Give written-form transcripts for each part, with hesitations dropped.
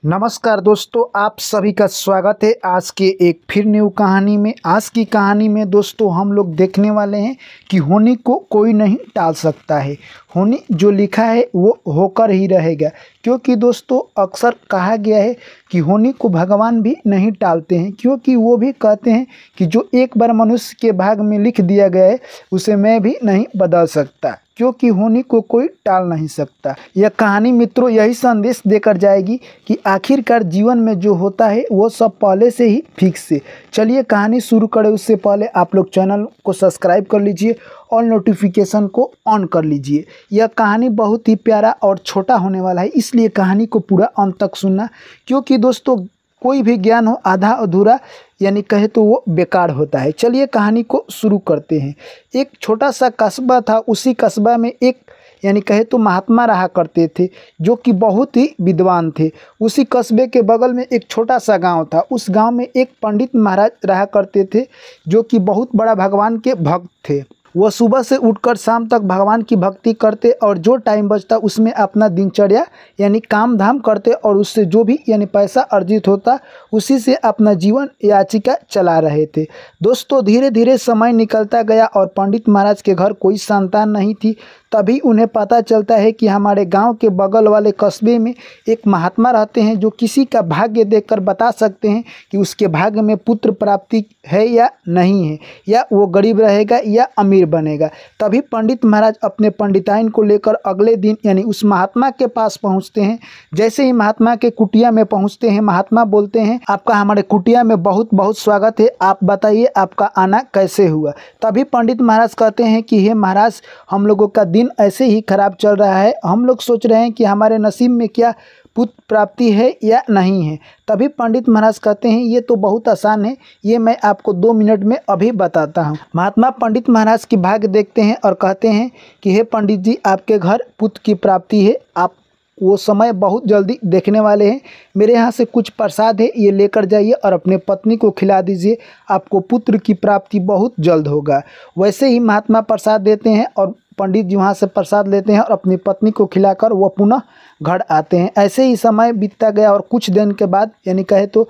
नमस्कार दोस्तों, आप सभी का स्वागत है आज के एक फिर न्यू कहानी में। आज की कहानी में दोस्तों हम लोग देखने वाले हैं कि होनी को कोई नहीं टाल सकता है। होनी जो लिखा है वो होकर ही रहेगा, क्योंकि दोस्तों अक्सर कहा गया है कि होनी को भगवान भी नहीं टालते हैं, क्योंकि वो भी कहते हैं कि जो एक बार मनुष्य के भाग में लिख दिया गया है उसे मैं भी नहीं बदल सकता, क्योंकि होनी को कोई टाल नहीं सकता। यह कहानी मित्रों यही संदेश देकर जाएगी कि आखिरकार जीवन में जो होता है वो सब पहले से ही फिक्स है। चलिए कहानी शुरू करें उससे पहले आप लोग चैनल को सब्सक्राइब कर लीजिए और नोटिफिकेशन को ऑन कर लीजिए। यह कहानी बहुत ही प्यारा और छोटा होने वाला है, इसलिए कहानी को पूरा अंत तक सुनना, क्योंकि दोस्तों कोई भी ज्ञान हो आधा अधूरा यानी कहे तो वो बेकार होता है। चलिए कहानी को शुरू करते हैं। एक छोटा सा कस्बा था, उसी कस्बा में एक यानी कहे तो महात्मा रहा करते थे जो कि बहुत ही विद्वान थे। उसी कस्बे के बगल में एक छोटा सा गांव था। उस गांव में एक पंडित महाराज रहा करते थे जो कि बहुत बड़ा भगवान के भक्त थे। वह सुबह से उठकर शाम तक भगवान की भक्ति करते और जो टाइम बचता उसमें अपना दिनचर्या यानी काम धाम करते और उससे जो भी यानी पैसा अर्जित होता उसी से अपना जीवन याचिका चला रहे थे। दोस्तों धीरे धीरे समय निकलता गया और पंडित महाराज के घर कोई संतान नहीं थी। तभी उन्हें पता चलता है कि हमारे गांव के बगल वाले कस्बे में एक महात्मा रहते हैं जो किसी का भाग्य देखकर बता सकते हैं कि उसके भाग्य में पुत्र प्राप्ति है या नहीं है, या वो गरीब रहेगा या अमीर बनेगा। तभी पंडित महाराज अपने पंडिताइन को लेकर अगले दिन यानी उस महात्मा के पास पहुंचते हैं। जैसे ही महात्मा के कुटिया में पहुंचते हैं, महात्मा बोलते हैं, आपका हमारे कुटिया में बहुत बहुत स्वागत है, आप बताइए आपका आना कैसे हुआ। तभी पंडित महाराज कहते हैं कि हे महाराज, हम लोगों का दिन ऐसे ही खराब चल रहा है, हम लोग सोच रहे हैं कि हमारे नसीब में क्या पुत्र प्राप्ति है या नहीं है। तभी पंडित महाराज कहते हैं ये तो बहुत आसान है, ये मैं आपको 2 मिनट में अभी बताता हूँ। महात्मा पंडित महाराज की भाग्य देखते हैं और कहते हैं कि हे पंडित जी, आपके घर पुत्र की प्राप्ति है, आप वो समय बहुत जल्दी देखने वाले हैं। मेरे यहाँ से कुछ प्रसाद है, ये लेकर जाइए और अपने पत्नी को खिला दीजिए, आपको पुत्र की प्राप्ति बहुत जल्द होगा। वैसे ही महात्मा प्रसाद देते हैं और पंडित जी वहाँ से प्रसाद लेते हैं और अपनी पत्नी को खिलाकर वह पुनः घर आते हैं। ऐसे ही समय बीतता गया और कुछ दिन के बाद यानी कहे तो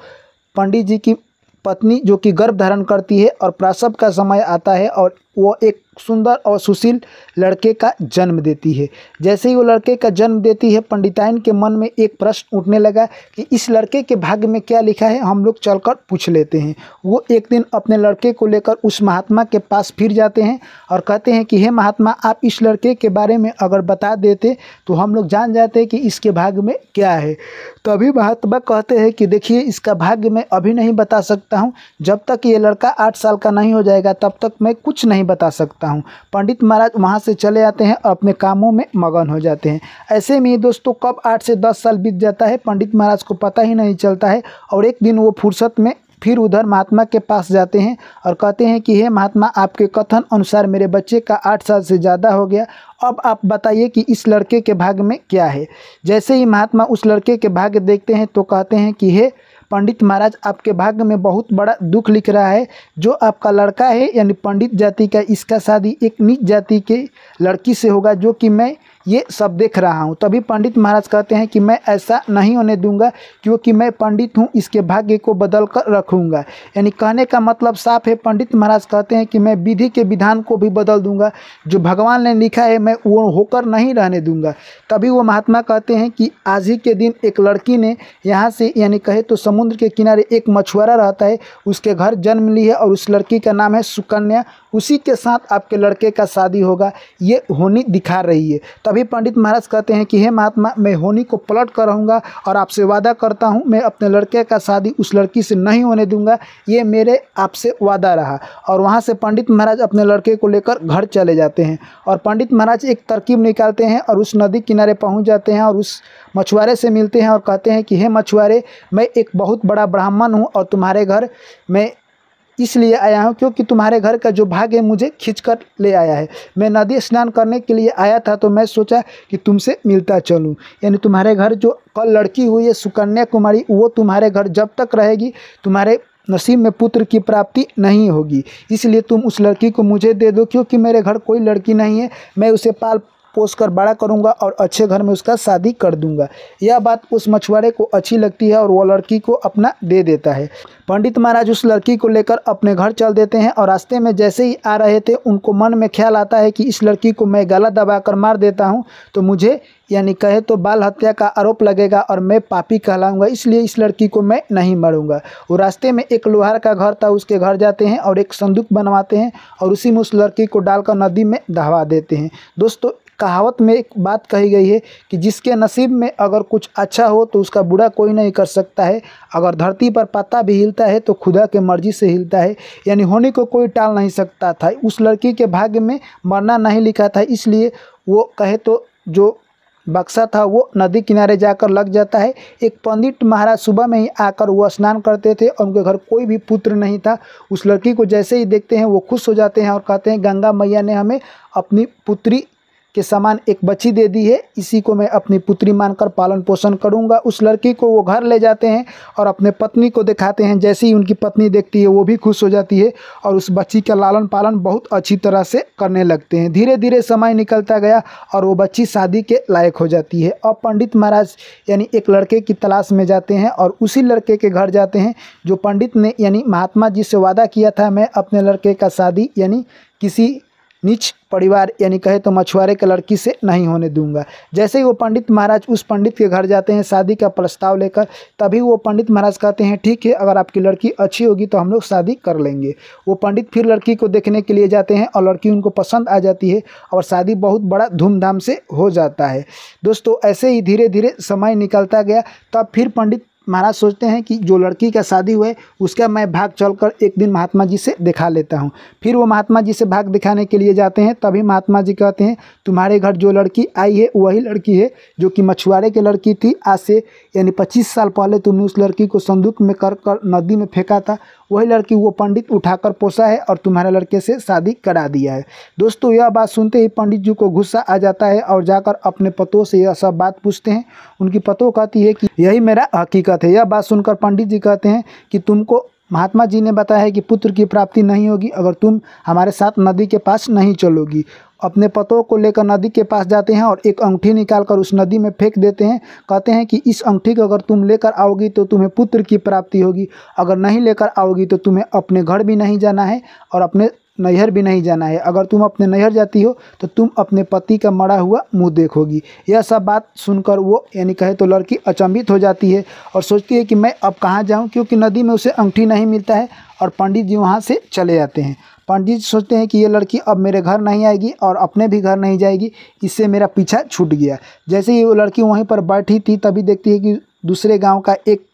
पंडित जी की पत्नी जो कि गर्भ धारण करती है और प्रसव का समय आता है और वो एक सुंदर और सुशील लड़के का जन्म देती है। जैसे ही वो लड़के का जन्म देती है, पंडिताइन के मन में एक प्रश्न उठने लगा कि इस लड़के के भाग्य में क्या लिखा है, हम लोग चलकर पूछ लेते हैं। वो एक दिन अपने लड़के को लेकर उस महात्मा के पास फिर जाते हैं और कहते हैं कि हे महात्मा, आप इस लड़के के बारे में अगर बता देते तो हम लोग जान जाते कि इसके भाग्य में क्या है। तभी महात्मा कहते हैं कि देखिए, इसका भाग्य मैं अभी नहीं बता सकता हूँ, जब तक ये लड़का 8 साल का नहीं हो जाएगा तब तक मैं कुछ नहीं बता सकता हूँ। पंडित महाराज वहाँ से चले आते हैं और अपने कामों में मगन हो जाते हैं। ऐसे में दोस्तों कब 8 से 10 साल बीत जाता है पंडित महाराज को पता ही नहीं चलता है। और एक दिन वो फुर्सत में फिर उधर महात्मा के पास जाते हैं और कहते हैं कि हे महात्मा, आपके कथन अनुसार मेरे बच्चे का 8 साल से ज़्यादा हो गया, अब आप बताइए कि इस लड़के के भाग्य में क्या है। जैसे ही महात्मा उस लड़के के भाग्य देखते हैं तो कहते हैं कि हे पंडित महाराज, आपके भाग्य में बहुत बड़ा दुख लिख रहा है। जो आपका लड़का है यानी पंडित जाति का, इसका शादी एक नीच जाति के लड़की से होगा, जो कि मैं ये सब देख रहा हूँ। तभी पंडित महाराज कहते हैं कि मैं ऐसा नहीं होने दूंगा, क्योंकि मैं पंडित हूँ, इसके भाग्य को बदल कर रखूँगा। यानी कहने का मतलब साफ है, पंडित महाराज कहते हैं कि मैं विधि के विधान को भी बदल दूंगा, जो भगवान ने लिखा है मैं वो होकर नहीं रहने दूंगा। तभी वो महात्मा कहते हैं कि आज ही के दिन एक लड़की ने यहाँ से यानी कहे तो समुद्र के किनारे एक मछुआरा रहता है, उसके घर जन्म ली है और उस लड़की का नाम है सुकन्या, उसी के साथ आपके लड़के का शादी होगा, ये होनी दिखा रही है। तभी पंडित महाराज कहते हैं कि हे महात्मा, मैं होनी को पलट कर रहूँगा और आपसे वादा करता हूँ मैं अपने लड़के का शादी उस लड़की से नहीं होने दूंगा, ये मेरे आपसे वादा रहा। और वहाँ से पंडित महाराज अपने लड़के को लेकर घर चले जाते हैं और पंडित महाराज एक तरकीब निकालते हैं और उस नदी किनारे पहुँच जाते हैं और उस मछुआरे से मिलते हैं और कहते हैं कि हे मछुआरे, मैं एक बहुत बड़ा ब्राह्मण हूँ और तुम्हारे घर मैं इसलिए आया हूँ क्योंकि तुम्हारे घर का जो भाग्य मुझे खींच कर ले आया है। मैं नदी स्नान करने के लिए आया था तो मैं सोचा कि तुमसे मिलता चलूँ। यानी तुम्हारे घर जो कल लड़की हुई है सुकन्या कुमारी, वो तुम्हारे घर जब तक रहेगी तुम्हारे नसीब में पुत्र की प्राप्ति नहीं होगी, इसलिए तुम उस लड़की को मुझे दे दो, क्योंकि मेरे घर कोई लड़की नहीं है, मैं उसे पाल पोस कर बड़ा करूँगा और अच्छे घर में उसका शादी कर दूँगा। यह बात उस मछुआरे को अच्छी लगती है और वो लड़की को अपना दे देता है। पंडित महाराज उस लड़की को लेकर अपने घर चल देते हैं और रास्ते में जैसे ही आ रहे थे उनको मन में ख्याल आता है कि इस लड़की को मैं गला दबाकर मार देता हूँ तो मुझे यानी कहे तो बाल हत्या का आरोप लगेगा और मैं पापी कहलाऊंगा, इसलिए इस लड़की को मैं नहीं मारूंगा। वो रास्ते में एक लोहार का घर था, उसके घर जाते हैं और एक संदूक बनवाते हैं और उसी में उस लड़की को डालकर नदी में दहवा देते हैं। दोस्तों, कहावत में एक बात कही गई है कि जिसके नसीब में अगर कुछ अच्छा हो तो उसका बुरा कोई नहीं कर सकता है। अगर धरती पर पत्ता भी हिलता है तो खुदा के मर्जी से हिलता है, यानी होने को कोई टाल नहीं सकता था। उस लड़की के भाग्य में मरना नहीं लिखा था, इसलिए वो कहे तो जो बक्सा था वो नदी किनारे जाकर लग जाता है। एक पंडित महाराज सुबह में ही आकर वो स्नान करते थे और उनके घर कोई भी पुत्र नहीं था। उस लड़की को जैसे ही देखते हैं वो खुश हो जाते हैं और कहते हैं गंगा मैया ने हमें अपनी पुत्री के समान एक बच्ची दे दी है, इसी को मैं अपनी पुत्री मानकर पालन पोषण करूंगा। उस लड़की को वो घर ले जाते हैं और अपने पत्नी को दिखाते हैं। जैसे ही उनकी पत्नी देखती है वो भी खुश हो जाती है और उस बच्ची का लालन पालन बहुत अच्छी तरह से करने लगते हैं। धीरे धीरे समय निकलता गया और वो बच्ची शादी के लायक हो जाती है। अब पंडित महाराज यानी एक लड़के की तलाश में जाते हैं और उसी लड़के के घर जाते हैं जो पंडित ने यानी महात्मा जी से वादा किया था, मैं अपने लड़के का शादी यानी किसी नीच परिवार यानी कहे तो मछुआरे के लड़की से नहीं होने दूंगा। जैसे ही वो पंडित महाराज उस पंडित के घर जाते हैं शादी का प्रस्ताव लेकर, तभी वो पंडित महाराज कहते हैं ठीक है, अगर आपकी लड़की अच्छी होगी तो हम लोग शादी कर लेंगे। वो पंडित फिर लड़की को देखने के लिए जाते हैं और लड़की उनको पसंद आ जाती है और शादी बहुत बड़ा धूमधाम से हो जाता है। दोस्तों, ऐसे ही धीरे धीरे समय निकलता गया। तब फिर पंडित महाराज सोचते हैं कि जो लड़की का शादी हुआ है उसका मैं भाग चलकर एक दिन महात्मा जी से दिखा लेता हूँ। फिर वो महात्मा जी से भाग दिखाने के लिए जाते हैं। तभी महात्मा जी कहते हैं तुम्हारे घर जो लड़की आई है वही लड़की है जो कि मछुआरे की लड़की थी। आज से यानी 25 साल पहले तुमने उस लड़की को संदूक में कर नदी में फेंका था, वही लड़की वो पंडित उठाकर पोसा है और तुम्हारे लड़के से शादी करा दिया है। दोस्तों, यह बात सुनते ही पंडित जी को गुस्सा आ जाता है और जाकर अपने पतों से यह सब बात पूछते हैं। उनकी पतों कहती है कि यही मेरा हकीकत है। यह बात सुनकर पंडित जी कहते हैं कि तुमको महात्मा जी ने बताया है कि पुत्र की प्राप्ति नहीं होगी अगर तुम हमारे साथ नदी के पास नहीं चलोगी। अपने पतों को लेकर नदी के पास जाते हैं और एक अंगूठी निकालकर उस नदी में फेंक देते हैं। कहते हैं कि इस अंगूठी को अगर तुम लेकर आओगी तो तुम्हें पुत्र की प्राप्ति होगी, अगर नहीं लेकर आओगी तो तुम्हें अपने घर भी नहीं जाना है और अपने नैहर भी नहीं जाना है। अगर तुम अपने नैहर जाती हो तो तुम अपने पति का मरा हुआ मुंह देखोगी। यह सब बात सुनकर वो यानी कहे तो लड़की अचंभित हो जाती है और सोचती है कि मैं अब कहाँ जाऊँ, क्योंकि नदी में उसे अंगूठी नहीं मिलता है और पंडित जी वहाँ से चले जाते हैं। पंडित सोचते हैं कि ये लड़की अब मेरे घर नहीं आएगी और अपने भी घर नहीं जाएगी, इससे मेरा पीछा छूट गया। जैसे ही वो लड़की वहीं पर बैठी थी तभी देखती है कि दूसरे गाँव का एक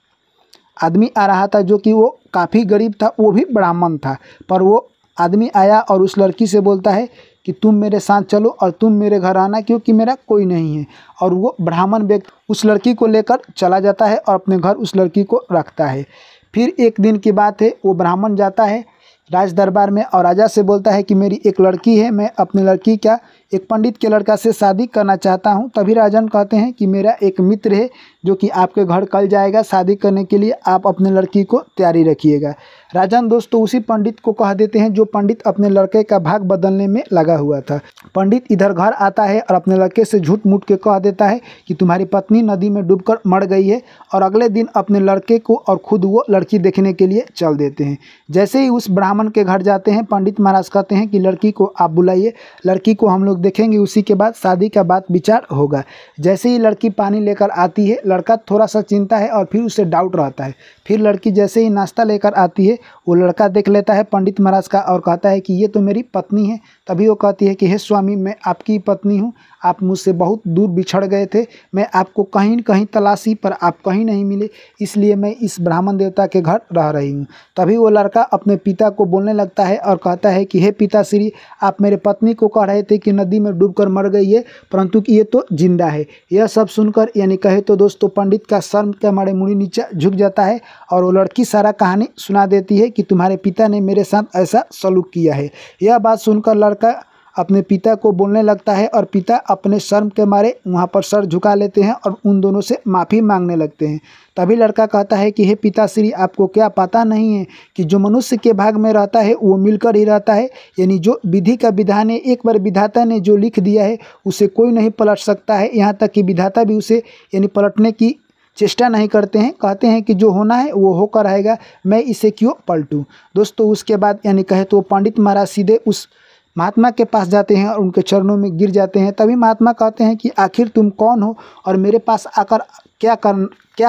आदमी आ रहा था जो कि वो काफ़ी गरीब था, वो भी ब्राह्मण था। पर वो आदमी आया और उस लड़की से बोलता है कि तुम मेरे साथ चलो और तुम मेरे घर आना, क्योंकि मेरा कोई नहीं है। और वो ब्राह्मण व्यक्ति उस लड़की को लेकर चला जाता है और अपने घर उस लड़की को रखता है। फिर एक दिन की बात है, वो ब्राह्मण जाता है राज दरबार में और राजा से बोलता है कि मेरी एक लड़की है, मैं अपनी लड़की का एक पंडित के लड़का से शादी करना चाहता हूं। तभी राजन कहते हैं कि मेरा एक मित्र है जो कि आपके घर कल जाएगा शादी करने के लिए, आप अपने लड़की को तैयारी रखिएगा। राजन दोस्तों उसी पंडित को कह देते हैं जो पंडित अपने लड़के का भाग बदलने में लगा हुआ था। पंडित इधर घर आता है और अपने लड़के से झूठ मूठ के कह देता है कि तुम्हारी पत्नी नदी में डूबकर मर गई है और अगले दिन अपने लड़के को और खुद वो लड़की देखने के लिए चल देते हैं। जैसे ही उस ब्राह्मण के घर जाते हैं पंडित महाराज कहते हैं कि लड़की को आप बुलाइए, लड़की को हम लोग देखेंगे, उसी के बाद शादी का बात विचार होगा। जैसे ही लड़की पानी लेकर आती है, लड़का थोड़ा सा चिंता है और फिर उसे डाउट रहता है। फिर लड़की जैसे ही नाश्ता लेकर आती है, वो लड़का देख लेता है पंडित महाराज का और कहता है कि ये तो मेरी पत्नी है। तभी वो कहती है कि हे स्वामी, मैं आपकी पत्नी हूँ, आप मुझसे बहुत दूर बिछड़ गए थे, मैं आपको कहीं कहीं तलाशी पर आप कहीं नहीं मिले, इसलिए मैं इस ब्राह्मण देवता के घर रह रही हूँ। तभी वो लड़का अपने पिता को बोलने लगता है और कहता है कि हे पिताश्री, आप मेरे पत्नी को कह रहे थे कि नदी में डूबकर मर गई है, परंतु ये तो जिंदा है। यह सब सुनकर यानी कहे तो दोस्तों पंडित का शर्म के मारे मुड़ी नीचे झुक जाता है और वो लड़की सारा कहानी सुना देती है कि तुम्हारे पिता ने मेरे साथ ऐसा सलूक किया है। यह बात सुनकर लड़का अपने पिता को बोलने लगता है और पिता अपने शर्म के मारे वहाँ पर सर झुका लेते हैं और उन दोनों से माफ़ी मांगने लगते हैं। तभी लड़का कहता है कि हे पिताश्री, आपको क्या पता नहीं है कि जो मनुष्य के भाग में रहता है वो मिलकर ही रहता है। यानी जो विधि का विधान है, एक बार विधाता ने जो लिख दिया है उसे कोई नहीं पलट सकता है। यहाँ तक कि विधाता भी उसे यानी पलटने की चेष्टा नहीं करते हैं, कहते हैं कि जो होना है वो होकर रहेगा, मैं इसे क्यों पलटूं। दोस्तों उसके बाद यानी कहे तो पंडित महाराज सीधे उस महात्मा के पास जाते हैं और उनके चरणों में गिर जाते हैं। तभी महात्मा कहते हैं कि आखिर तुम कौन हो और मेरे पास आकर क्या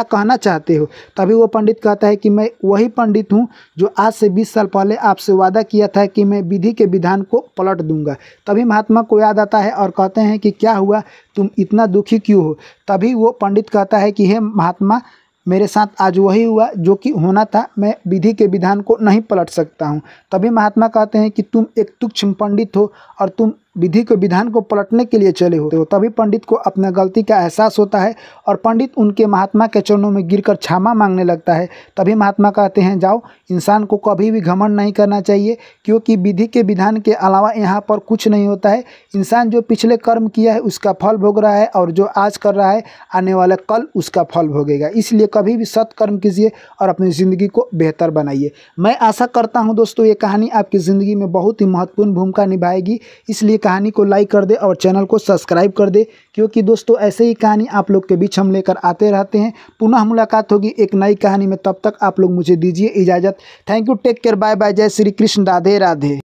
कहना चाहते हो। तभी वो पंडित कहता है कि मैं वही पंडित हूँ जो आज से 20 साल पहले आपसे वादा किया था कि मैं विधि के विधान को पलट दूंगा। तभी महात्मा को याद आता है और कहते हैं कि क्या हुआ, तुम इतना दुखी क्यों हो। तभी वो पंडित कहता है कि हे महात्मा, मेरे साथ आज वही हुआ जो कि होना था, मैं विधि के विधान को नहीं पलट सकता हूँ। तभी महात्मा कहते हैं कि तुम एक तुच्छ पंडित हो और तुम विधि के विधान को पलटने के लिए चले हो। तो तभी पंडित को अपना गलती का एहसास होता है और पंडित उनके महात्मा के चरणों में गिरकर क्षमा मांगने लगता है। तभी महात्मा कहते हैं, जाओ, इंसान को कभी भी घमंड नहीं करना चाहिए, क्योंकि विधि के विधान के अलावा यहाँ पर कुछ नहीं होता है। इंसान जो पिछले कर्म किया है उसका फल भोग रहा है और जो आज कर रहा है आने वाला कल उसका फल भोगेगा। इसलिए कभी भी सत्कर्म कीजिए और अपनी ज़िंदगी को बेहतर बनाइए। मैं आशा करता हूँ दोस्तों ये कहानी आपकी ज़िंदगी में बहुत ही महत्वपूर्ण भूमिका निभाएगी, इसलिए कहानी को लाइक कर दे और चैनल को सब्सक्राइब कर दे, क्योंकि दोस्तों ऐसे ही कहानी आप लोग के बीच हम लेकर आते रहते हैं। पुनः मुलाकात होगी एक नई कहानी में, तब तक आप लोग मुझे दीजिए इजाज़त। Thank you, take care, bye bye, जय श्री कृष्ण, राधे राधे।